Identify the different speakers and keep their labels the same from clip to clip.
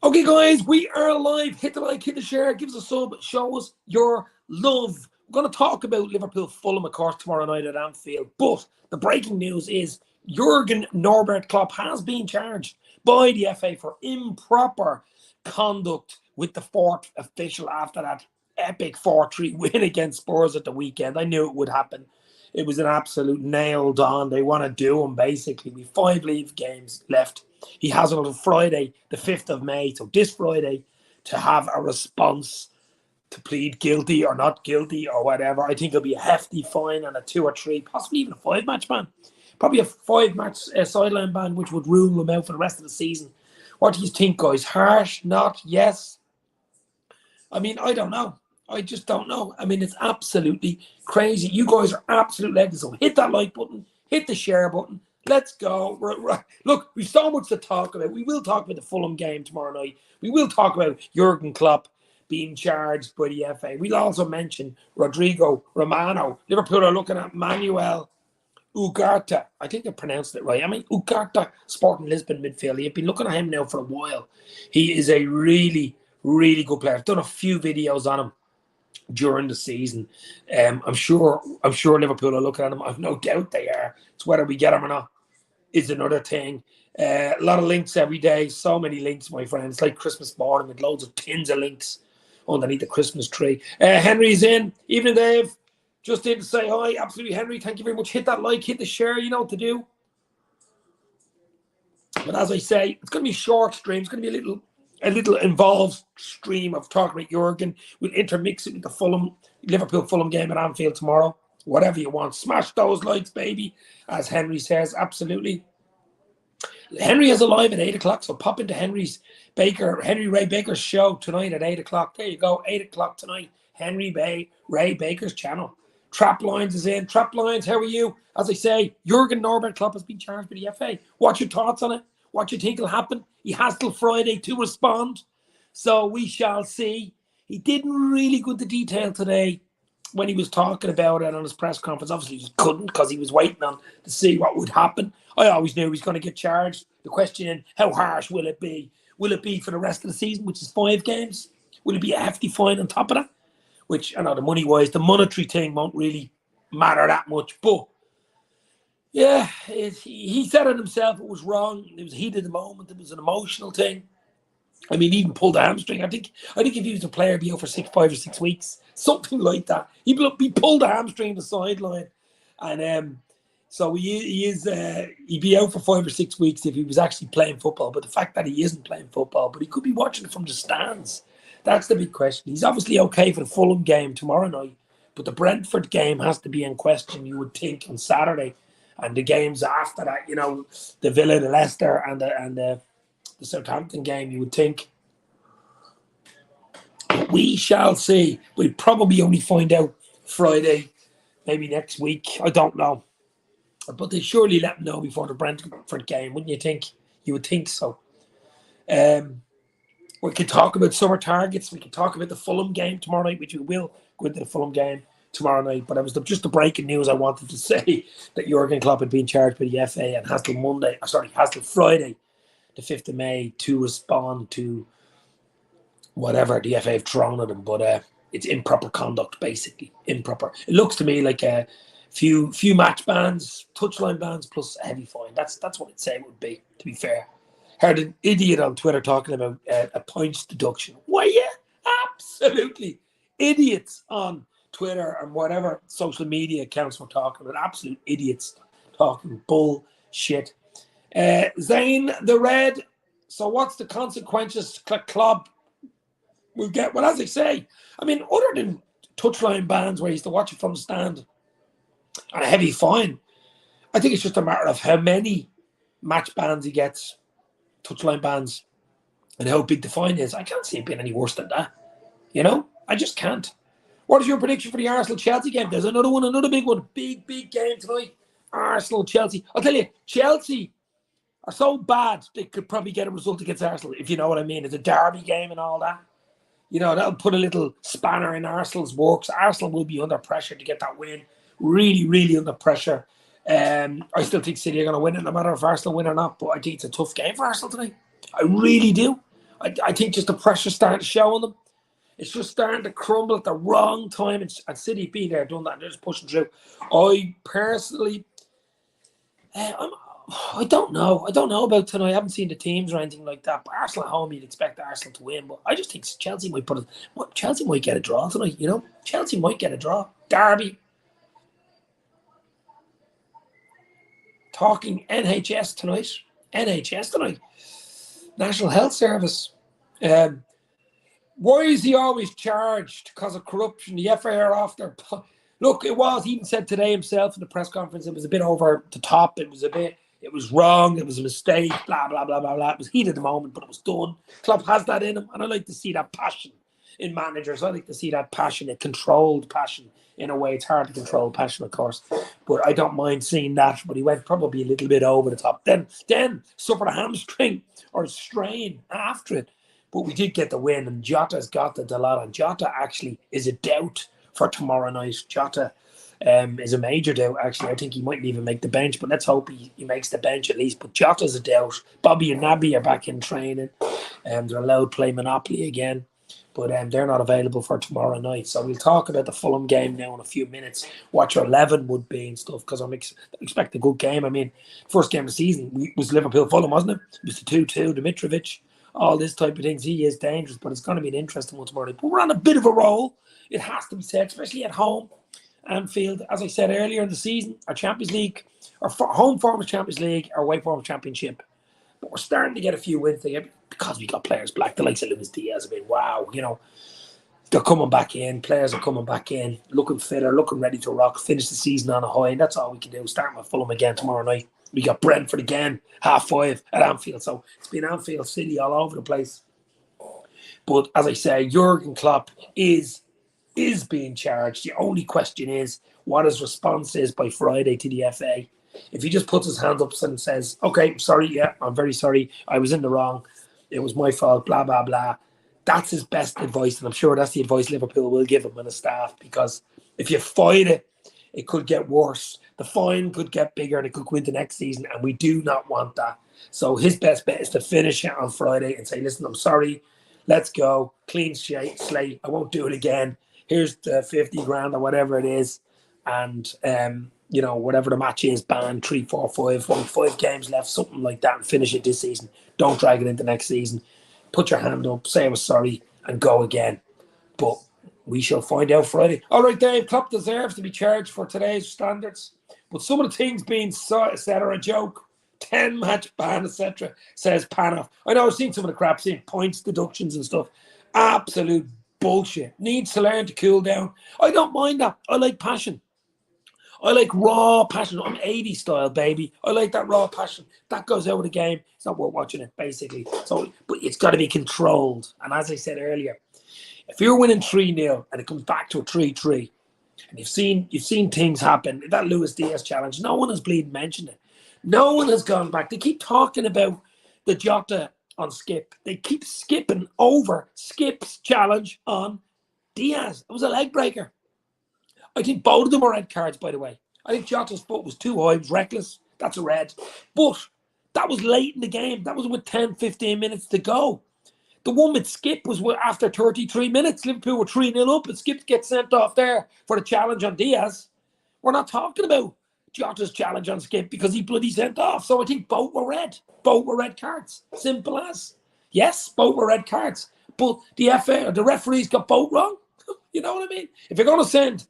Speaker 1: Okay, guys, we are live. Hit the like, hit the share, give us a sub, show us your love. We're going to talk about Liverpool Fulham, of course, tomorrow night at Anfield. But the breaking news is Jurgen Norbert Klopp has been charged by the FA for improper conduct with the fourth official after that epic 4-3 win against Spurs at the weekend. I knew it would happen. It was an absolute nailed on. They want to do him, basically. We've 5 league games left. He has until Friday, the 5th of May, so this Friday, to have a response to plead guilty or not guilty or whatever. I think it'll be a hefty fine and a 2 or 3, possibly even a 5-match ban. Probably a 5-match sideline ban, which would rule him out for the rest of the season. What do you think, guys? Harsh? Not? Yes? I mean, I don't know. I just don't know. I mean, it's absolutely crazy. You guys are absolute legends. So hit that like button, hit the share button. Let's go. Look, we've so much to talk about. We will talk about the Fulham game tomorrow night. We will talk about Jurgen Klopp being charged by the FA. We'll also mention Rodrigo Romano. Liverpool are looking at Manuel Ugarte. I think I pronounced it right. I mean, Ugarte, Sporting Lisbon midfield. You've been looking at him now for a while. He is a really, really good player. I've done a few videos on him during the season. I'm sure Liverpool are looking at him. I've no doubt they are. It's whether we get him or not is another thing. A lot of links every day. So many links, my friends. It's like Christmas morning with loads of tins of links underneath the Christmas tree. Henry's in. Evening, Dave. Just in to say hi. Absolutely, Henry. Thank you very much. Hit that like, hit the share. You know what to do. But as I say, it's going to be a short stream. It's going to be a little involved stream of talking about Jurgen. We'll intermix it with the Liverpool Fulham game at Anfield tomorrow. Whatever you want. Smash those likes, baby, as Henry says. Absolutely. Henry is alive at 8 o'clock, so pop into Henry Ray Baker's show tonight at 8 o'clock. There you go, 8 o'clock tonight. Ray Baker's channel. Trap Lines is in. Trap Lines, how are you? As I say, Jurgen Norbert Klopp has been charged by the FA. What's your thoughts on it? What do you think will happen? He has till Friday to respond. So we shall see. He didn't really go into detail today when he was talking about it on his press conference. Obviously, he couldn't because he was waiting on to see what would happen. I always knew he was going to get charged. The question, how harsh will it be? Will it be for the rest of the season, which is 5 games? Will it be a hefty fine on top of that? Which, I know, the money-wise, the monetary thing won't really matter that much. But yeah, he said it himself. It was wrong. It was heat of the moment. It was an emotional thing. I mean, he even pulled a hamstring. I think if he was a player, he'd be out for 5 or 6 weeks, something like that. He pulled a hamstring on the sideline, and so he'd be out for 5 or 6 weeks if he was actually playing football. But the fact that he isn't playing football, but he could be watching it from the stands. That's the big question. He's obviously okay for the Fulham game tomorrow night, but the Brentford game has to be in question, you would think, on Saturday. And the games after that, you know, the Villa, the Leicester, and the Southampton game, you would think. We shall see. We'll probably only find out Friday, maybe next week. I don't know. But they surely let them know before the Brentford game, wouldn't you think? You would think so. We can talk about summer targets. We can talk about the Fulham game tomorrow night, which we will go into the Fulham game tomorrow night. But it was just the breaking news I wanted to say that Jurgen Klopp had been charged by the FA and has till Friday, the 5th of May, to respond to whatever the FA have thrown at him. But it's improper conduct, basically. Improper. It looks to me like a few match bans, touchline bans, plus a heavy fine. That's what I'd say it would be, to be fair. Heard an idiot on Twitter talking about a points deduction. Why, yeah, absolutely. Idiots on Twitter and whatever social media accounts were talking about. Absolute idiots talking bullshit. Zane the Red. So what's the consequences Klopp will get? Well, as I say, I mean, other than touchline bans where he used to watch it from the stand and a heavy fine, I think it's just a matter of how many match bans he gets, touchline bans, and how big the fine is. I can't see it being any worse than that. You know? I just can't. What is your prediction for the Arsenal-Chelsea game? There's another one, another big one. Big game tonight. Arsenal-Chelsea. I'll tell you, Chelsea are so bad they could probably get a result against Arsenal, if you know what I mean. It's a derby game and all that. You know, that'll put a little spanner in Arsenal's works. Arsenal will be under pressure to get that win. Really, really under pressure. I still think City are going to win it, no matter if Arsenal win or not. But I think it's a tough game for Arsenal tonight. I really do. I think just the pressure's starting to show on them. It's just starting to crumble at the wrong time. And City being there, done that, and they're just pushing through. I personally, I don't know. I don't know about tonight. I haven't seen the teams or anything like that. But Arsenal at home, you'd expect Arsenal to win. But I just think Chelsea might Chelsea might get a draw tonight. You know, Chelsea might get a draw. Derby. Talking NHS tonight. NHS tonight. National Health Service. Why is he always charged because of corruption? The FA are off their... Look, he even said today himself in the press conference, it was a bit over the top. It was wrong. It was a mistake. Blah, blah, blah, blah, blah. It was heat at the moment, but it was done. Klopp has that in him, and I like to see that passion in managers. I like to see that passion, a controlled passion. In a way, it's hard to control passion, of course, but I don't mind seeing that. But he went probably a little bit over the top. Then suffered a hamstring or a strain after it. But we did get the win, and Jota's got the lot. And Jota actually is a doubt for tomorrow night. Jota is a major doubt, actually. I think he mightn't even make the bench, but let's hope he makes the bench at least. But Jota's a doubt. Bobby and Naby are back in training. They're allowed to play Monopoly again, but they're not available for tomorrow night. So we'll talk about the Fulham game now in a few minutes, what your 11 would be and stuff, because I'm expecting a good game. I mean, first game of the season was Liverpool-Fulham, wasn't it? It was the 2-2, Dimitrovic. All this type of things. He is dangerous, but it's going to be an interesting one tomorrow. But we're on a bit of a roll. It has to be said, especially at home. Anfield, as I said earlier in the season, our Champions League, our home form of Champions League, our away form of Championship. But we're starting to get a few wins there because we got players back. The likes of Luis Diaz. I mean, wow, you know, they're coming back in. Players are coming back in, looking fitter, looking ready to rock, finish the season on a high. And that's all we can do. Starting with Fulham again tomorrow night. We got Brentford again, 5:30 at Anfield. So it's been Anfield City all over the place. But as I say, Jurgen Klopp is being charged. The only question is what his response is by Friday to the FA. If he just puts his hands up and says, okay, sorry, yeah, I'm very sorry. I was in the wrong. It was my fault, blah, blah, blah. That's his best advice. And I'm sure that's the advice Liverpool will give him and his staff, because if you fight it, it could get worse. The fine could get bigger and it could go into next season, and we do not want that. So his best bet is to finish it on Friday and say, listen, I'm sorry. Let's go. Clean slate. I won't do it again. Here's the 50 grand or whatever it is. And, you know, whatever the match is, ban 3, 4, 5, 5 games left, something like that, and finish it this season. Don't drag it into next season. Put your hand up, say I was sorry, and go again. But we shall find out Friday. All right, Dave, Klopp deserves to be charged for today's standards. But some of the things being said are a joke. 10-match ban, etc., says Panoff. I know I've seen some of the crap, seeing points, deductions and stuff. Absolute bullshit. Needs to learn to cool down. I don't mind that. I like passion. I like raw passion. I'm 80 style, baby. I like that raw passion. That goes out of the game. It's not worth watching it, basically. So, but it's got to be controlled. And as I said earlier, if you're winning 3-0 and it comes back to a 3-3, and you've seen things happen, that Luis Diaz challenge, no one has bleeding mentioned it. No one has gone back. They keep talking about the Jota on Skip. They keep skipping over Skip's challenge on Diaz. It was a leg breaker. I think both of them are red cards, by the way. I think Jota's foot was too high. It was reckless. That's a red. But that was late in the game. That was with 10, 15 minutes to go. The one with Skip was after 33 minutes. Liverpool were 3-0 up, and Skip gets sent off there for the challenge on Diaz. We're not talking about Jota's challenge on Skip because he bloody sent off. So I think both were red. Both were red cards. Simple as. Yes, both were red cards. But the FA or the referees got both wrong. You know what I mean? If you're going to send,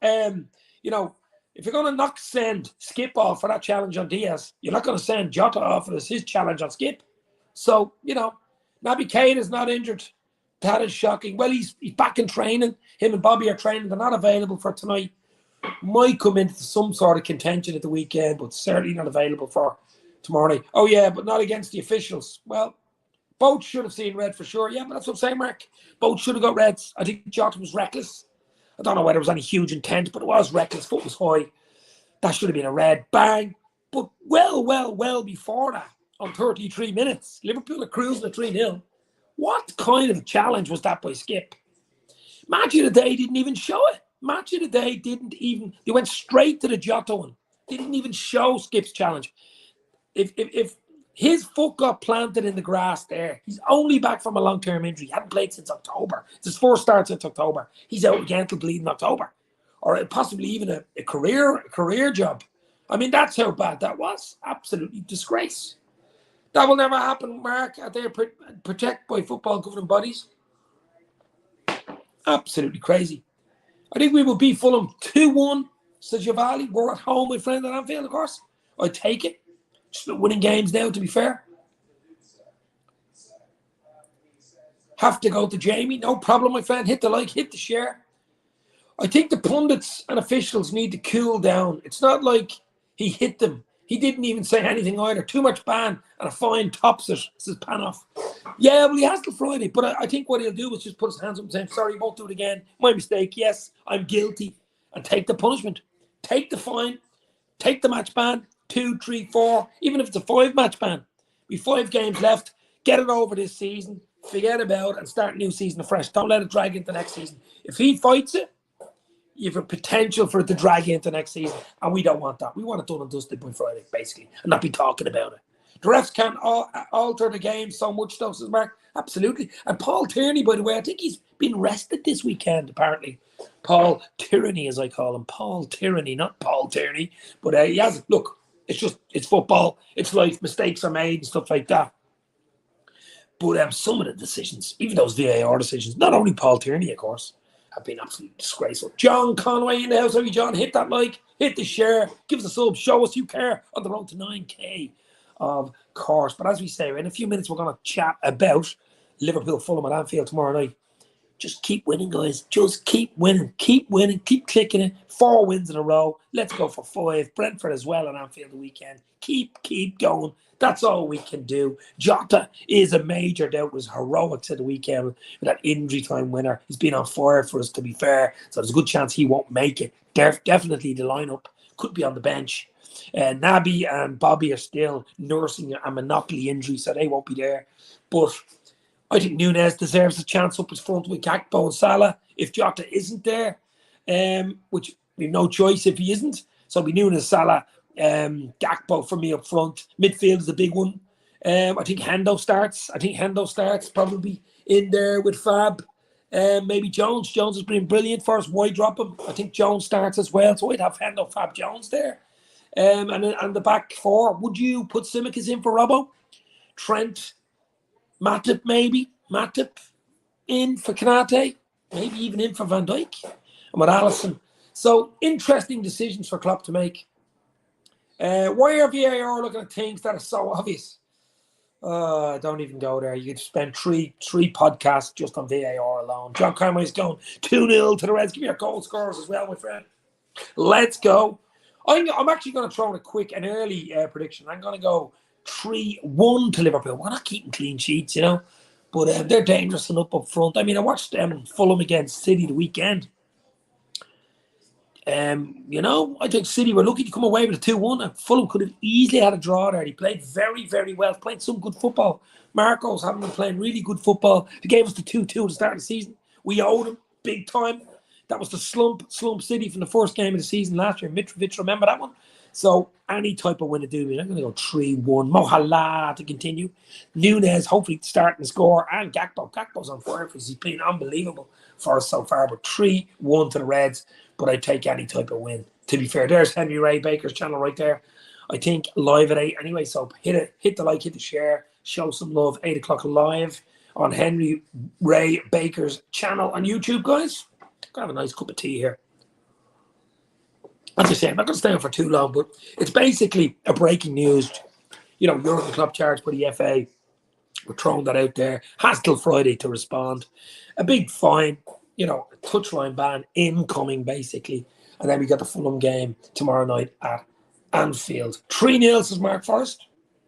Speaker 1: you know, if you're going to send Skip off for that challenge on Diaz, you're not going to send Jota off for his challenge on Skip. So, you know, Naby Keita is not injured. That is shocking. Well, he's back in training. Him and Bobby are training. They're not available for tonight. Might come into some sort of contention at the weekend, but certainly not available for tomorrow night. Oh, yeah, but not against the officials. Well, both should have seen red for sure. Yeah, but that's what I'm saying, Mark. Both should have got reds. I think Jota was reckless. I don't know whether it was any huge intent, but it was reckless. Foot was high. That should have been a red. Bang. But well before that, on 33 minutes, Liverpool are cruising at 3-0. What kind of challenge was that by Skip? Match of the Day didn't even show it. Match of the Day didn't even... They went straight to the Jota one. They didn't even show Skip's challenge. If His foot got planted in the grass there. He's only back from a long-term injury. He hadn't played since October. It's his first start since October. He's out again till bleeding October. Or possibly even a career job. I mean, that's how bad that was. Absolutely disgrace. That will never happen, Mark. Are they protected by football governing bodies? Absolutely crazy. I think we will beat Fulham 2-1. Says Javali. We're at home with friends at Anfield, of course. I'd take it. Just winning games now, to be fair. Have to go to Jamie. No problem, my friend. Hit the like, hit the share. I think the pundits and officials need to cool down. It's not like he hit them. He didn't even say anything either. Too much ban and a fine tops it, says Panoff. Yeah, well, he has till Friday. But I think what he'll do is just put his hands up and say, sorry, won't do it again. My mistake. Yes, I'm guilty. And take the punishment. Take the fine. Take the match ban. 2, 3, 4. Even if it's a 5-match ban. We've 5 games left. Get it over this season. Forget about it and start a new season afresh. Don't let it drag into next season. If he fights it, you have a potential for it to drag into next season, and we don't want that. We want it done and dusted by Friday, basically, and not be talking about it. The refs can't alter the game so much, though, says Mark. Absolutely. And Paul Tierney, by the way, I think he's been rested this weekend, apparently. Paul Tyranny, as I call him. Paul Tyranny, not Paul Tierney. But he has, look, it's football. It's life. Mistakes are made and stuff like that. But some of the decisions, even those VAR decisions, not only Paul Tierney, of course, have been absolutely disgraceful. John Conway in the house. How are you, John? Hit that like, hit the share, give us a sub, show us you care on the road to 9K, of course. But as we say, in a few minutes, we're going to chat about Liverpool Fulham at Anfield tomorrow night. Just keep winning, guys. Just keep winning. Keep winning. Keep clicking it. 4 wins in a row. Let's go for 5. Brentford as well on Anfield the weekend. Keep going. That's all we can do. Jota is a major doubt. Was heroic to the weekend with that injury time winner. He's been on fire for us, to be fair. So there's a good chance he won't make it. Definitely the lineup. Could be on the bench. Naby and Bobby are still nursing a monopoly injury, so they won't be there. But I think Núñez deserves a chance up his front with Gakpo and Salah. If Jota isn't there, which we have no choice if he isn't. So it'll be Núñez, Salah, Gakpo for me up front. Midfield is the big one. I think Hendo starts probably in there with Fab. Maybe Jones. Jones has been brilliant for us. Why drop him? I think Jones starts as well. So I'd have Hendo, Fab, Jones there. And the back 4. Would you put Tsimikas in for Robbo? Trent, Matip maybe. Matip in for Kanate. Maybe even in for Van Dijk. And with Alisson. So interesting decisions for Klopp to make. Why are VAR looking at things that are so obvious? Don't even go there. You could spend three podcasts just on VAR alone. John Conway's going 2-0 to the Reds. Give me your goal scorers as well, my friend. Let's go. I'm actually going to throw in an early prediction. I'm going to go 3-1 to Liverpool. We're not keeping clean sheets, you know. But they're dangerous and up front. I mean, I watched Fulham against City the weekend. I think City were lucky to come away with a 2-1, and Fulham could have easily had a draw there. He played very, very well, played some good football. Marco's haven't been playing really good football. He gave us the 2-2 to start the season. We owed him big time. That was the slump City from the first game of the season last year. Mitrovic, remember that one? So any type of win to do me. I'm going to go 3-1. Mohala to continue. Núñez hopefully to start and score. And Gakpo. Gakpo's on fire for us. He's been unbelievable for us so far. But 3-1 to the Reds. But I'd take any type of win. To be fair, there's Henry Ray Baker's channel right there. I think live at 8 anyway. So hit the like, hit the share. Show some love. 8 o'clock live on Henry Ray Baker's channel on YouTube, guys. Have a nice cup of tea here. As I say, I'm not going to stay on for too long, but it's basically a breaking news. You know, Jurgen Klopp charged by the FA. We're throwing that out there. Has till Friday to respond. A big fine, a touchline ban incoming, basically. And then we got the Fulham game tomorrow night at Anfield. 3-0 says Mark Forrest.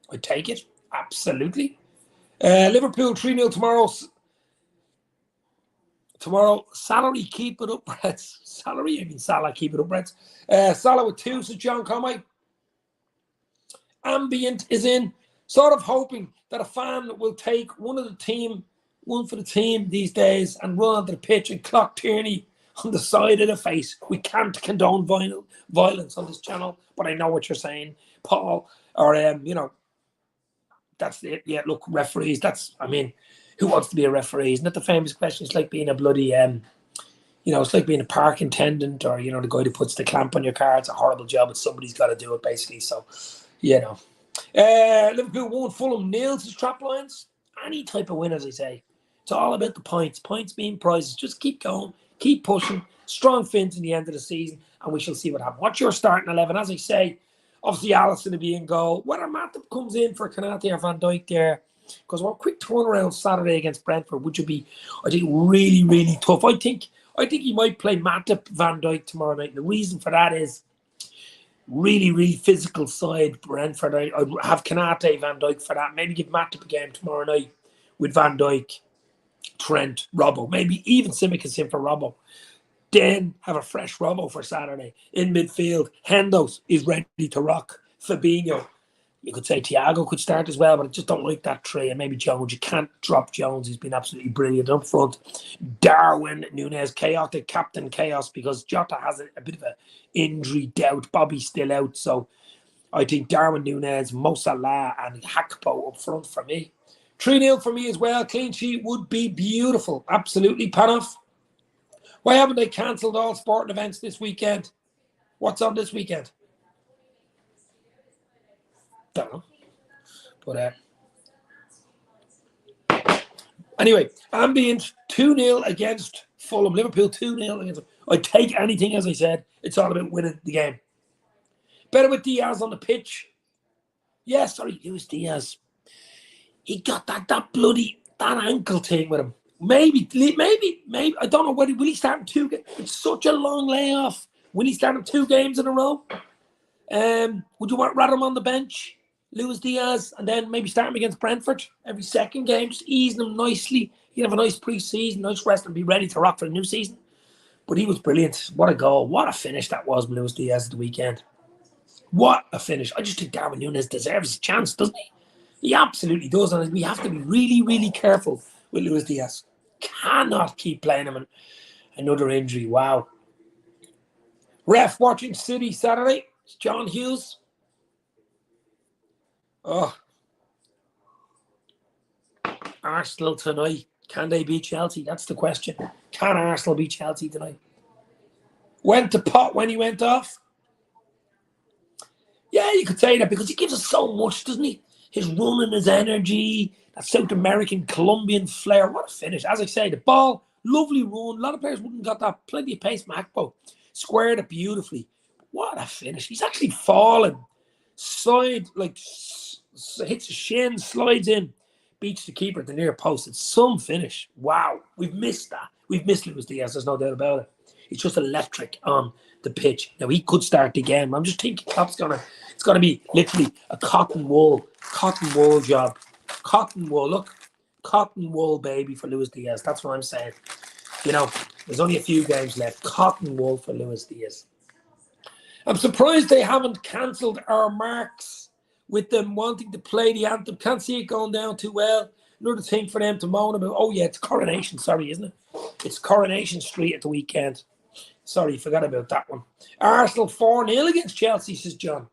Speaker 1: I take it. Absolutely. Liverpool 3-0 tomorrow. Tomorrow, salary, keep it up, Reds. Salah, keep it up, Reds. Salah with 2, says John Conway. Ambient is in. Sort of hoping that a fan will take one for the team these days and run onto the pitch and clock Tierney on the side of the face. We can't condone violence on this channel, but I know what you're saying, Paul. Or, That's it. Yeah, look, referees. Who wants to be a referee? Isn't that the famous question? It's like being a bloody, it's like being a park attendant or, the guy who puts the clamp on your car. It's a horrible job, but somebody's got to do it, basically. So, Liverpool won, Fulham nails his trap lines. Any type of win, as I say. It's all about the points. Points being prizes. Just keep going. Keep pushing. Strong fins in the end of the season, and we shall see what happens. What's your starting 11? As I say, obviously Alisson will be in goal. Whether Matip comes in for Konate or Van Dijk there, because one quick turnaround Saturday against Brentford, which would be, I think, really, really tough. I think he might play Matip, Van Dijk tomorrow night. The reason for that is really, really physical side Brentford. I'd have Konate, Van Dijk for that. Maybe give Matip a game tomorrow night with Van Dijk, Trent, Robbo. Maybe even Tsimikas in for Robbo. Then have a fresh Robbo for Saturday. In midfield, Hendos is ready to rock. Fabinho. You could say Thiago could start as well, but I just don't like that three. And maybe Jones. You can't drop Jones. He's been absolutely brilliant up front. Darwin Núñez, chaotic captain chaos, because Jota has a bit of an injury doubt. Bobby's still out. So I think Darwin Núñez, Mo Salah and Hakpo up front for me. 3-0 for me as well. Clean sheet would be beautiful. Absolutely. Panoff. Why haven't they cancelled all sporting events this weekend? What's on this weekend? Don't know. But anyway, ambient 2-0 against Fulham. Liverpool 2-0 against them. I'd take anything, as I said. It's all about winning the game. Better with Diaz on the pitch. Luis Diaz. He got that ankle thing with him. Maybe. I don't know whether will he start in 2 games. It's such a long layoff. Will he start in 2 games in a row? Would you rather him on the bench, Luis Diaz, and then maybe start him against Brentford every second game, just easing him nicely? He'd have a nice pre-season, nice rest, and be ready to rock for the new season. But he was brilliant. What a goal. What a finish that was with Luis Diaz at the weekend. What a finish. I just think Darwin Núñez deserves a chance, doesn't he? He absolutely does, and we have to be really, really careful with Luis Diaz. Cannot keep playing him in another injury. Wow. Ref watching City Saturday. It's John Hughes. Arsenal tonight. Can they beat Chelsea? That's the question. Can Arsenal beat Chelsea tonight? Went to pot when he went off. Yeah, you could say that because he gives us so much, doesn't he? His running, his energy, that South American, Colombian flair. What a finish. As I say, the ball, lovely run. A lot of players wouldn't got that. Plenty of pace from Akpo. Squared it beautifully. What a finish. He's actually fallen. Hits a shin, slides in, beats the keeper at the near post. It's some finish. Wow. We've missed that. We've missed Luis Diaz. There's no doubt about it. It's just electric on the pitch. Now, he could start the game. I'm just thinking Klopp's it's going to be literally a cotton wool job. Cotton wool. Look, cotton wool, baby, for Luis Diaz. That's what I'm saying. There's only a few games left. Cotton wool for Luis Diaz. I'm surprised they haven't cancelled our marks with them wanting to play the anthem. Can't see it going down too well. Another thing for them to moan about. Oh, yeah, it's Coronation. Sorry, isn't it? It's Coronation Street at the weekend. Sorry, forgot about that one. Arsenal 4-0 against Chelsea, says John.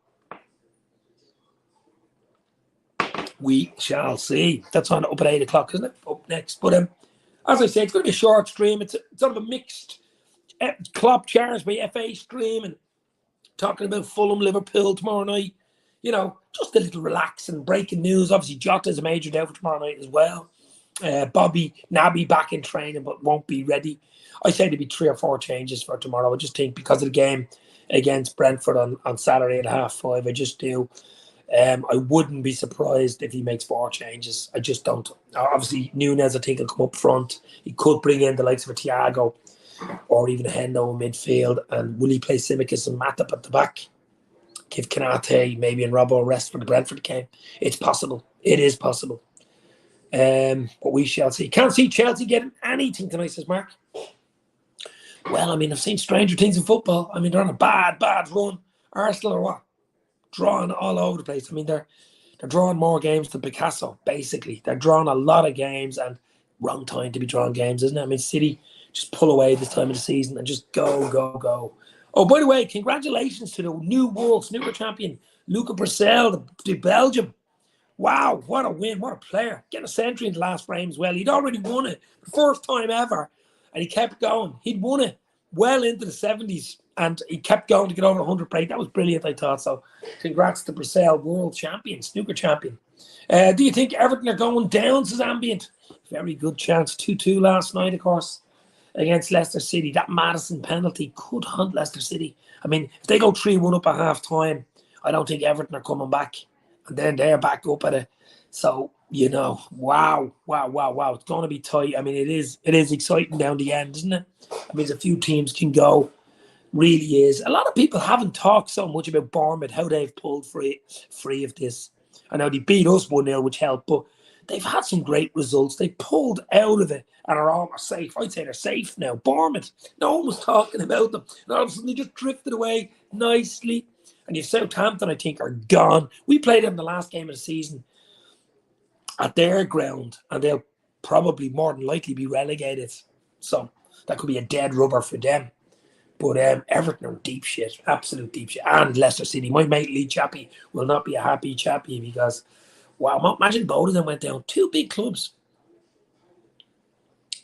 Speaker 1: We shall see. That's on up at 8 o'clock, isn't it? Up next. But as I say, it's going to be a short stream. It's sort of a mixed Klopp charge by FA stream and talking about Fulham, Liverpool tomorrow night. Just a little relaxing, breaking news. Obviously, Jota is a major doubt for tomorrow night as well. Bobby Naby back in training but won't be ready. I say there'll be 3 or 4 changes for tomorrow. I just think because of the game against Brentford on Saturday at 5:30, I just do. I wouldn't be surprised if he makes 4 changes. I just don't. Obviously, Núñez, I think, will come up front. He could bring in the likes of a Thiago or even Hendo in midfield. And will he play Tsimikas and Matip at the back? Give Konate, maybe, and Robbo a rest for the Brentford game. It's possible. It is possible. But we shall see. Can't see Chelsea getting anything tonight, says Mark. Well, I've seen stranger things in football. They're on a bad run. Arsenal are what? Drawing all over the place. They're drawing more games than Picasso, basically. They're drawing a lot of games, and wrong time to be drawing games, isn't it? City just pull away this time of the season and just go. Oh, by the way, congratulations to the new World Snooker Champion, Luca Purcell, the Belgium. Wow, what a win. What a player. Getting a century in the last frame as well. He'd already won it. The first time ever. And he kept going. He'd won it well into the 70s. And he kept going to get over 100 break. That was brilliant, I thought. So congrats to Brazil, world champion, snooker champion. Do you think Everton are going down, says Ambient? Very good chance. 2-2 last night, of course, against Leicester City. That Maddison penalty could hunt Leicester City. I mean, if they go 3-1 up at half time, I don't think Everton are coming back. And then they're back up at it. So, you know, wow. It's going to be tight. I mean, it is exciting down the end, isn't it? I mean, a few teams can go. Really is. A lot of people haven't talked so much about Bournemouth, how they've pulled free of this. I know they beat us 1-0, which helped, but they've had some great results. They pulled out of it and are almost safe. I'd say they're safe now. Bournemouth, no one was talking about them. And all of a sudden, they just drifted away nicely. And you've Southampton, I think, are gone. We played them the last game of the season at their ground, and they'll probably more than likely be relegated. So that could be a dead rubber for them. But Everton are deep shit, absolute deep shit. And Leicester City. My mate Lee Chappie will not be a happy chappie because, wow, imagine both of them went down. Two big clubs.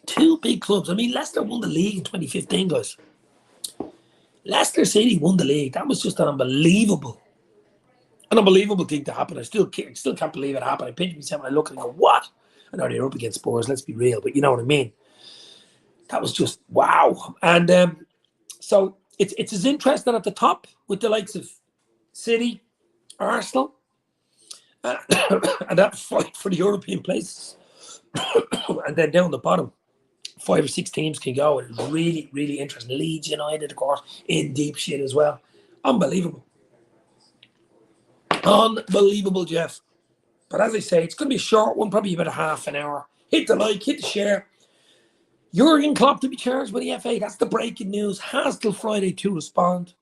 Speaker 1: I mean, Leicester won the league in 2015, guys. Leicester City won the league. That was just an unbelievable thing to happen. I still can't believe it happened. I pinch myself and I look and I go, what? I know they're up against Spurs, let's be real, but you know what I mean. That was just wow. And so it's as interesting at the top with the likes of City, Arsenal, and that fight for the European places. And then down the bottom, 5 or 6 teams can go. It's really, really interesting. Leeds United, of course, in deep shit as well. Unbelievable. Unbelievable, Jeff. But as I say, it's going to be a short one, probably about a half an hour. Hit the like, hit the share. Jurgen Klopp to be charged by the FA. That's the breaking news. Has till Friday to respond.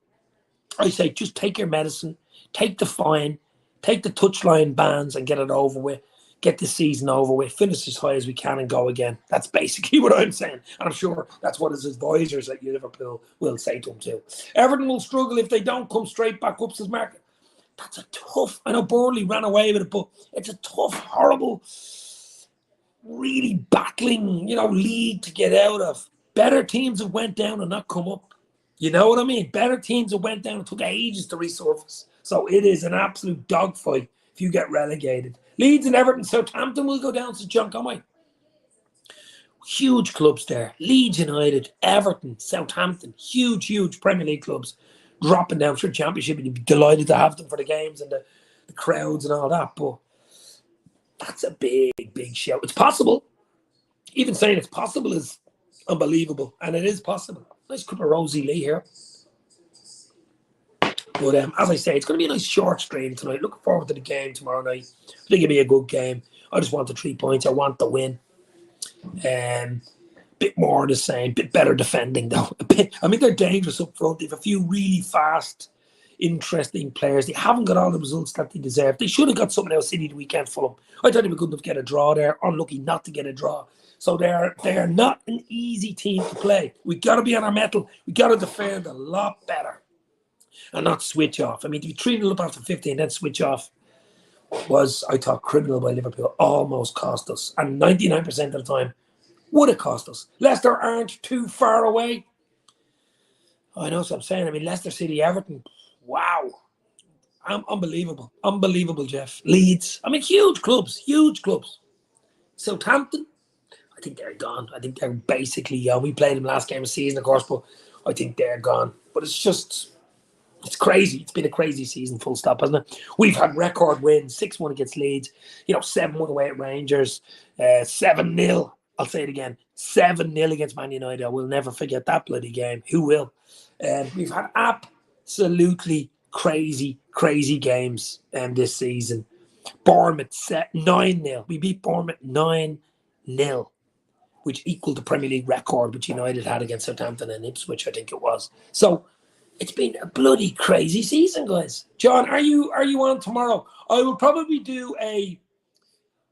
Speaker 1: I say just take your medicine, take the fine, take the touchline bans and get it over with. Get the season over with, finish as high as we can and go again. That's basically what I'm saying. And I'm sure that's what his advisors at Liverpool will say to him too. Everton will struggle if they don't come straight back up, says Mark. That's a tough, I know Burnley ran away with it, but it's a tough, horrible, really battling, league to get out of. Better teams have went down and not come up. You know what I mean? Better teams have went down and took ages to resurface. So it is an absolute dogfight if you get relegated. Leeds and Everton, Southampton will go down, says John Conway. Huge clubs there. Leeds United, Everton, Southampton, huge Premier League clubs dropping down. Sure, Championship, you'd be delighted to have them for the games and the crowds and all that, but that's a big shout. It's possible. Even saying it's possible is unbelievable, and it is possible. Nice cup of Rosie Lee here. But as I say, it's going to be a nice short stream tonight. Looking forward to the game tomorrow night. I think it'll be a good game. I just want the 3 points. I want the win. Bit more of the same. Bit better defending, though. They're dangerous up front. They have a few really fast, interesting players. They haven't got all the results that they deserve. They should have got something else City the weekend, Fulham. I thought they were good enough to get a draw there. Unlucky not to get a draw. So they're not an easy team to play. We got to be on our mettle. We got to defend a lot better and not switch off. To be 3-0 up after 15 and then switch off was, I thought, criminal by Liverpool. Almost cost us. And 99% of the time would have cost us. Leicester aren't too far away. I know what I'm saying. Leicester City, Everton, wow. Unbelievable. Unbelievable, Jeff. Leeds. Huge clubs. Southampton, I think they're gone. I think they're basically gone. We played them last game of the season, of course, but I think they're gone. But it's crazy. It's been a crazy season, full stop, hasn't it? We've had record wins, 6-1 against Leeds, 7-1 away at Rangers, 7-0. I'll say it again, 7-0 against Man United. I will never forget that bloody game. Who will? We've had absolutely crazy games this season. Bournemouth set 9-0. We beat Bournemouth 9-0, which equaled the Premier League record which United had against Southampton and Ipswich, I think it was. So it's been a bloody crazy season, guys. John, are you on tomorrow? I will probably do a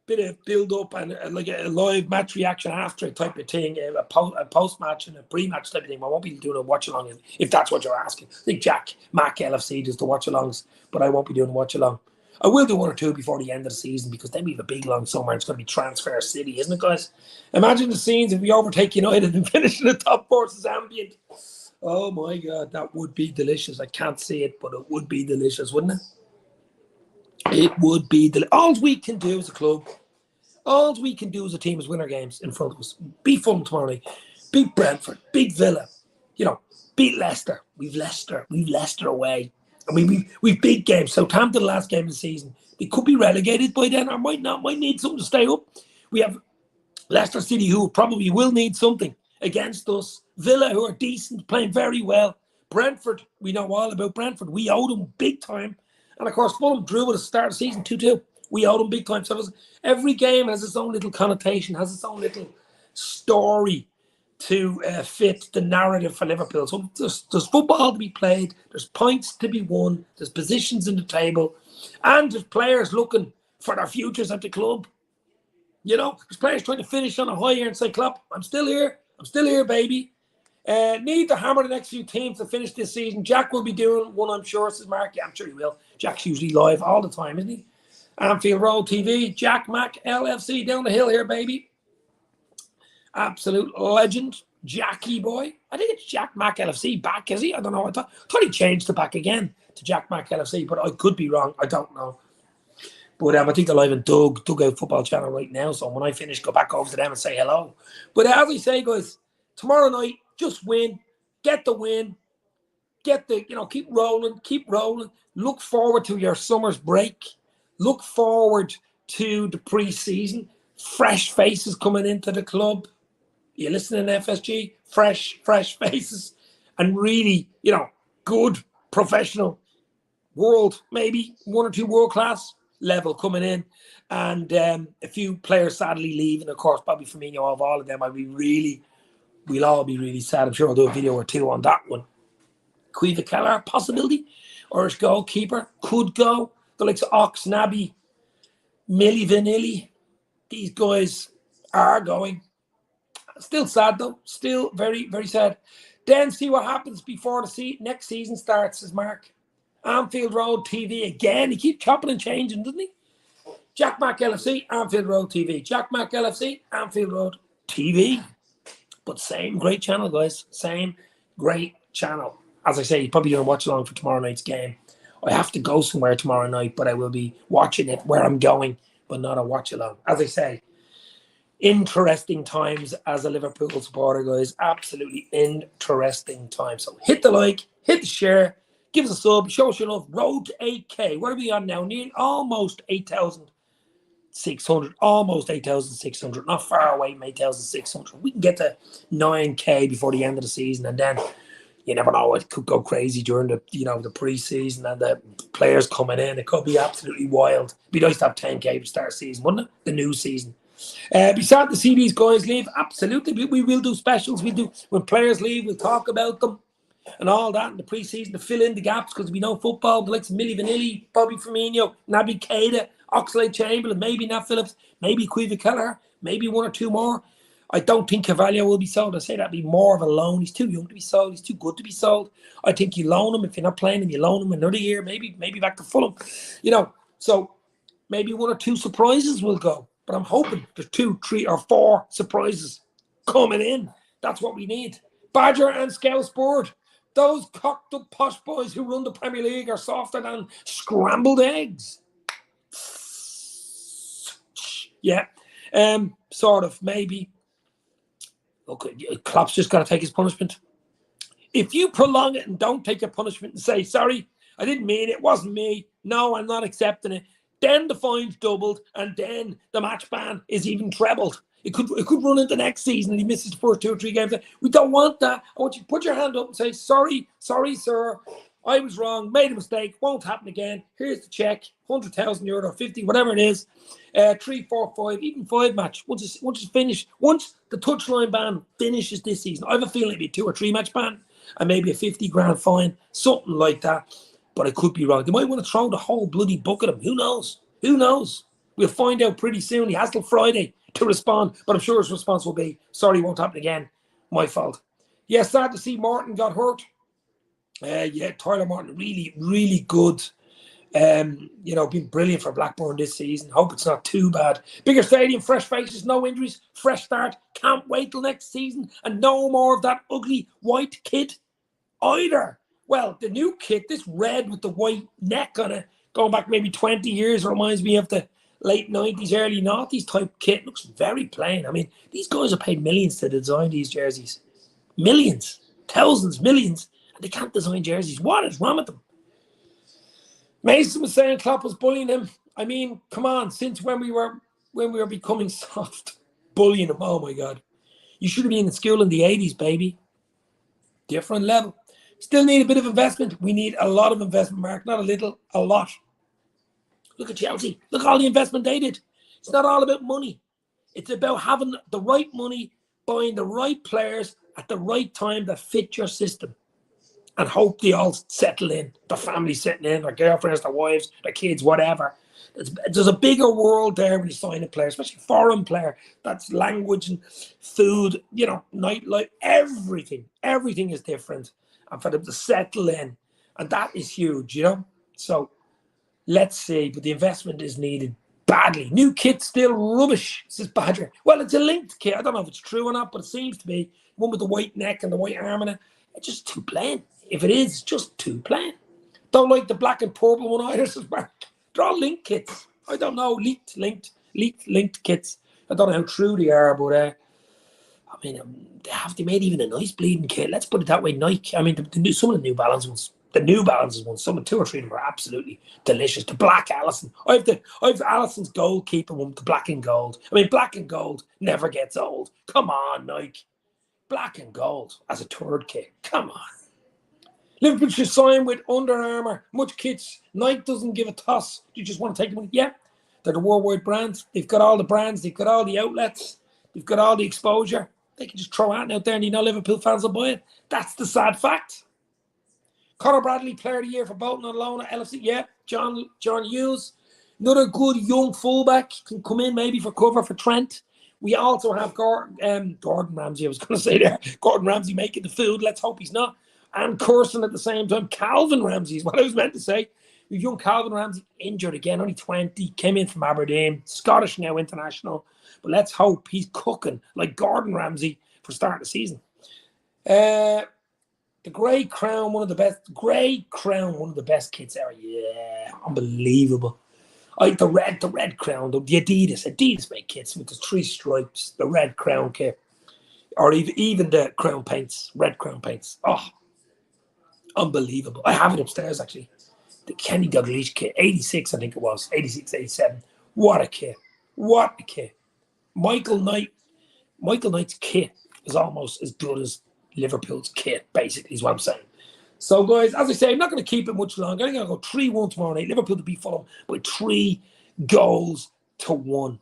Speaker 1: bit of build-up and like a live match reaction after type of thing, a post-match and a pre-match type of thing. I won't be doing a watch-along if that's what you're asking. I think Mac LFC does the watch-alongs, but I won't be doing a watch-along. I will do one or two before the end of the season because then we have a big long summer. It's going to be transfer city, isn't it, guys? Imagine the scenes if we overtake United and finish in the top four versus Ambient. Oh my God, that would be delicious. I can't see it, but it would be delicious, wouldn't it? It would be delicious. All we can do as a club, all we can do as a team is win our games in front of us. Beat Fulham tomorrow night. Beat Brentford. Beat Villa. Beat Leicester. We've Leicester away. I mean, we've big games. Southampton, the last game of the season. They could be relegated by then, or might not. Might need something to stay up. We have Leicester City, who probably will need something against us. Villa, who are decent, playing very well. Brentford, we know all about Brentford. We owe them big time. And of course, Fulham drew at the start of the season 2-2. We owe them big time. So every game has its own little connotation, has its own little story to fit the narrative for Liverpool. So there's football to be played, there's points to be won, there's positions in the table, and there's players looking for their futures at the club. There's players trying to finish on a high here and say, Klopp, I'm still here, baby. Need to hammer the next few teams to finish this season. Jack will be doing one, I'm sure, says Mark. Yeah, I'm sure he will. Jack's usually live all the time, isn't he? Anfield Road TV, Jack Mac, LFC, down the hill here, baby. Absolute legend, Jackie boy. I think it's Jack Mac LFC back, is he? I don't know. I thought he changed the back again to Jack Mac LFC, but I could be wrong. I don't know. But I think they're live in Dugout Football Channel right now. So when I finish, go back over to them and say hello. But as I say, guys, tomorrow night, just win, get the win, keep rolling. Look forward to your summer's break. Look forward to the pre-season. Fresh faces coming into the club. You listening to FSG? Fresh faces. And really, good, professional, world, maybe one or two world-class level coming in. And a few players sadly leaving. Of course, Bobby Firmino, of all of them, we'll all be really sad. I'm sure I'll do a video or two on that one. Cueva Keller, possibility. Irish goalkeeper, could go. The likes of Ox, Naby, Milli Vanilli. These guys are going. Still sad, though. Still very, very sad. Then see what happens before the next season starts, says Mark. Anfield Road TV again. He keeps chopping and changing, doesn't he? Jack Mac LFC, Anfield Road TV. Jack Mac LFC, Anfield Road TV. But same great channel, guys. Same great channel. As I say, you're probably going to watch along for tomorrow night's game. I have to go somewhere tomorrow night, but I will be watching it where I'm going, but not a watch along. As I say, interesting times as a Liverpool supporter, guys. Absolutely interesting times. So hit the like, hit the share, give us a sub, show us your love. Road to 8K. What are we on now? Nearly almost 8,600. Almost 8,600. Not far away from 8,600. We can get to 9K before the end of the season, and then you never know, it could go crazy during the pre-season and the players coming in. It could be absolutely wild. It'd be nice to have 10K to start season, wouldn't it? The new season. Be sad to see these guys leave. Absolutely. We will do specials. When players leave, we'll talk about them and all that in the pre-season to fill in the gaps, because we know football, the likes of Milli Vanilli, Bobby Firmino, Naby Keita, Oxlade-Chamberlain, maybe Nat Phillips, maybe Cueva Keller, maybe one or two more. I don't think Carvalho will be sold. I say that'd be more of a loan. He's too young to be sold. He's too good to be sold. I think you loan him. If you're not playing him, you loan him another year, maybe back to Fulham. So maybe one or two surprises will go. But I'm hoping there's 2, 3, or 4 surprises coming in. That's what we need. Badger and Scouse Board. Those cocked up posh boys who run the Premier League are softer than scrambled eggs. Yeah. Sort of, maybe. Okay, Klopp's just got to take his punishment. If you prolong it and don't take your punishment and say, sorry, I didn't mean it, it wasn't me, no, I'm not accepting it, then the fine's doubled and then the match ban is even trebled. It could run into next season and he misses the first 2 or 3 games. We don't want that. I want you to put your hand up and say, sorry, sir, I was wrong, made a mistake, won't happen again. Here's the check, €100,000, 50, whatever it is. 3, 4, 5, even 5 match. Once it's finished, once the touchline ban finishes this season, I have a feeling it'll be a 2 or 3 match ban and maybe a 50 grand fine, something like that. But I could be wrong. They might want to throw the whole bloody book at him. Who knows? We'll find out pretty soon. He has till Friday to respond, but I'm sure his response will be, sorry, won't happen again. My fault. Yeah, sad to see Martin got hurt. Yeah, Tyler Martin, really, really good Been brilliant for Blackburn this season. Hope it's not too bad. Bigger stadium, fresh faces, no injuries, fresh start. Can't wait till next season. And no more of that ugly white kit either. Well, the new kit, this red with the white neck on it, going back maybe 20 years, reminds me of the late 90s, early 90s type kit. Looks very plain. I mean, these guys are paid millions to design these jerseys. Millions, thousands, millions. And they can't design jerseys. What is wrong with them? Mason was saying Klopp was bullying him. I mean, come on, since when we were becoming soft, bullying him. Oh my God. You should have been in school in the 80s, baby. Different level. Still need a bit of investment. We need a lot of investment, Mark. Not a little, a lot. Look at Chelsea. Look at all the investment they did. It's not all about money. It's about having the right money, buying the right players at the right time that fit your system. And hope they all settle in. The family setting in, their girlfriends, their wives, their kids, whatever. There's a bigger world there when you sign a player, especially a foreign player. That's language and food, nightlife, everything. Everything is different. And for them to settle in. And that is huge, So let's see. But the investment is needed badly. New kit still rubbish, says Badger. Well, it's a linked kit. I don't know if it's true or not, but it seems to be. One with the white neck and the white arm in it. It's just too plain. If it is, just too plain. Don't like the black and purple one either, says Mark. They're all linked kits. I don't know. Linked kits. I don't know how true they are, but they made even a nice bleeding kit. Let's put it that way. Nike. I mean, some of the New Balance ones. The New Balances ones. Some 2 or 3 of them are absolutely delicious. The black Allison. I have Allison's goalkeeper one, the black and gold. I mean, black and gold never gets old. Come on, Nike. Black and gold as a third kit. Come on. Liverpool should sign with Under Armour. Much kits. Nike doesn't give a toss. Do you just want to take the money? Yeah. They're the worldwide brands. They've got all the brands. They've got all the outlets. They've got all the exposure. They can just throw it out there and Liverpool fans will buy it. That's the sad fact. Conor Bradley, Player of the Year for Bolton on loan at LFC. Yeah. John Hughes. Another good young fullback. Can come in maybe for cover for Trent. We also have Gordon Ramsay. I was going to say there. Gordon Ramsay making the food. Let's hope he's not. And cursing at the same time. Calvin Ramsay is what I was meant to say. Young Calvin Ramsay injured again, only 20, came in from Aberdeen, Scottish now international. But let's hope he's cooking like Gordon Ramsay for start of the season. The Grey Crown, one of the best kits ever. Yeah, unbelievable. The red crown, the Adidas make kits with the 3 stripes, the red crown kit, or even the crown paints, red crown paints. Oh, unbelievable. I have it upstairs, actually. The Kenny Dalglish kit, 86, I think it was, 86, 87. What a kit. What a kit. Michael Knight's kit is almost as good as Liverpool's kit, basically, is what I'm saying. So, guys, as I say, I'm not going to keep it much longer. I'm going to go 3-1 tomorrow night. Liverpool to beat Fulham with 3-1.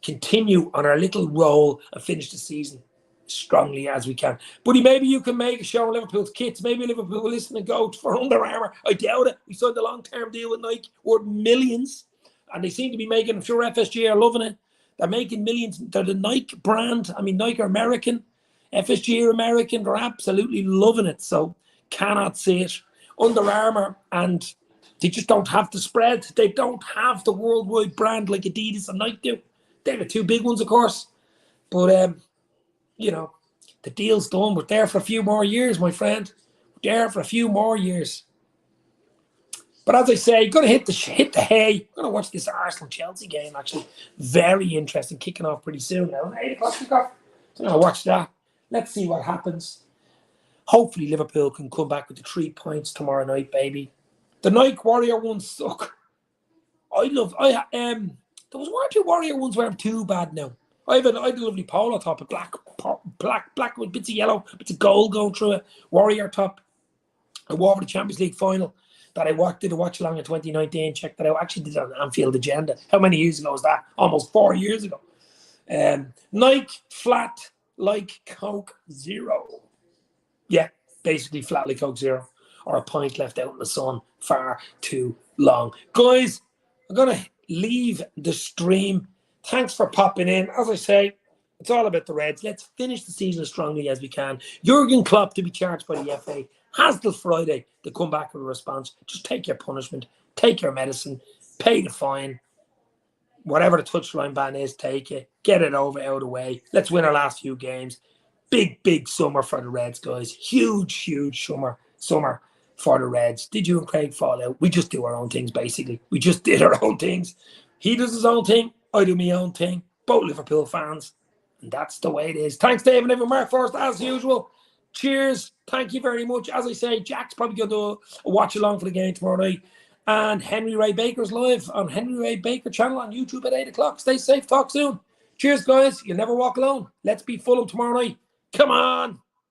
Speaker 1: Continue on our little roll and finish the season strongly as we can. Buddy, maybe you can make a show on Liverpool's kits. Maybe Liverpool will listen and go for Under Armour. I doubt it. We signed a long-term deal with Nike worth millions. And they seem to be making, I'm sure FSG are loving it. They're making millions. They're the Nike brand. I mean, Nike are American. FSG are American. They're absolutely loving it. So, cannot see it. Under Armour, and they just don't have the spread. They don't have the worldwide brand like Adidas and Nike do. They're the 2 big ones, of course. But, the deal's done. We're there for a few more years, my friend. We're there for a few more years. But as I say, going to hit the hay. Going to watch this Arsenal-Chelsea game, actually. Very interesting. Kicking off pretty soon now. 8 o'clock kickoff. So I'm going to watch that. Let's see what happens. Hopefully Liverpool can come back with the 3 points tomorrow night, baby. The Nike Warrior ones suck. There was 1 or 2 Warrior ones where I'm too bad now. I had a lovely polo top, a black with bits of yellow, bits of gold going through it. Warrior top. I wore for the Champions League final that I did a watch along in 2019. Check that out. I actually did it on Anfield Agenda. How many years ago was that? Almost 4 years ago. Nike flat like Coke Zero. Yeah, basically flat like Coke Zero. Or a pint left out in the sun far too long. Guys, I'm going to leave the stream. Thanks for popping in. As I say, it's all about the Reds. Let's finish the season as strongly as we can. Jurgen Klopp to be charged by the FA has till Friday to come back with a response. Just take your punishment. take your medicine, pay the fine. Whatever the touchline ban is, take it. Get it over, out of the way. Let's win our last few games. Big summer for the Reds, guys. Huge summer for the Reds. Did you and Craig fall out? We just do our own things, basically. We just did our own things. He does his own thing. I do my own thing. Both Liverpool fans. And that's the way it is. Thanks, Dave and everyone. Mark first, as usual. Cheers. Thank you very much. As I say, Jack's probably going to do a watch along for the game tomorrow night. And Henry Ray Baker's live on Henry Ray Baker channel on YouTube at 8 o'clock. Stay safe. Talk soon. Cheers, guys. You'll never walk alone. Let's beat Fulham tomorrow night. Come on.